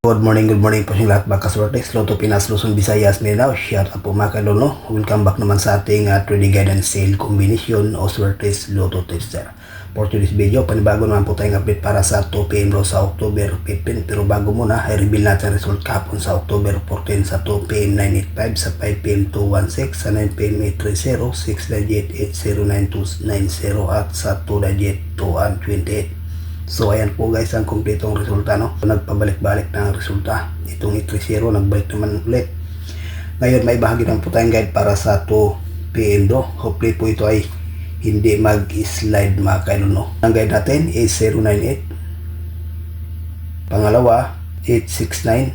Good morning po sa lahat mga kasortes. Loto Pinas, Luzon, Visayas, Mindanao. Shout out po mga kalolo. Welcome back naman sa ating trading guidance sale combination o Swertes Lotto Tipster. For today's video, panibago naman po tayong update para sa 2 PM raw sa October 15. Pero bago muna, i-reveal natin result kahapon sa October 14 sa 2 PM 985, sa 5 PM 216, sa 9 PM 830, 6 digit 809290 at sa 2 digit 228. So ayan po guys ang kumpletong resulta, no? Nagpabalik-balik na ang resulta. Itong 830 nagbalik naman ulit. Ngayon may bahagi lang po tayong guide para sa 2 PM do. Hopefully po ito ay hindi mag-slide mga kailo, no? Ang guide natin is 098. Pangalawa 869.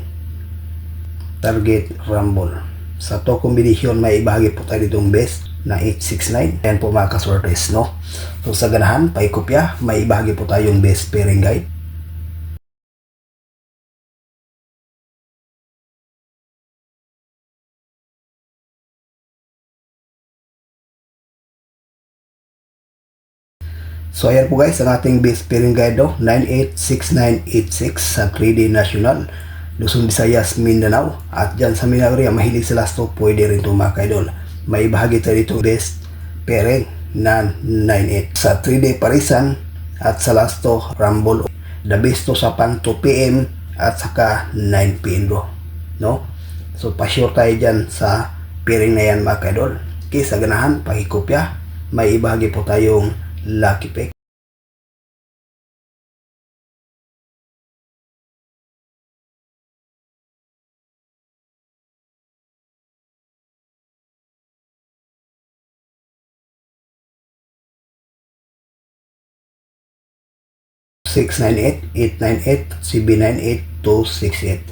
Target rumble. Sa to combination may ibahagi po tayo ditong best na 869. Ayan po mga kasortes, no? So sa ganahan, paikopya, may ibahagi po tayong best pairing guide. So ayan po guys, ang ating best pairing guide do, 986986 sa 3D National, Luzon, Visayas, Mindanao. At dyan sa Mindanao area, mahilig sa last to, pwede rin ito mga kaidol. May bahagi tayo dito best pairing na 98 sa 3D Parisan at sa last to Rumble. The best to sa pang 2 PM at saka 9 PM do, no? So pa-sure tayo dyan sa pairing na yan mga kaidol. Okay, sa ganahan, pakikopya, may ibahagi po tayong lucky pick. Six nine eight, 898, CB98268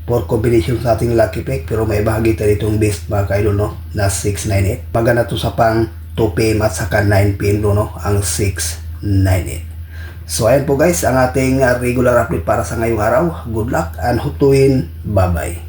for combination sa ating lucky pick, pero may bahagi tayo itong best mga kaidol, no, na 698. Maganda to sa pang 2 PM at saka 9 PM do, no, ang 698. So ayan po guys ang ating regular update para sa ngayong araw. Good luck and hope to win. Bye bye.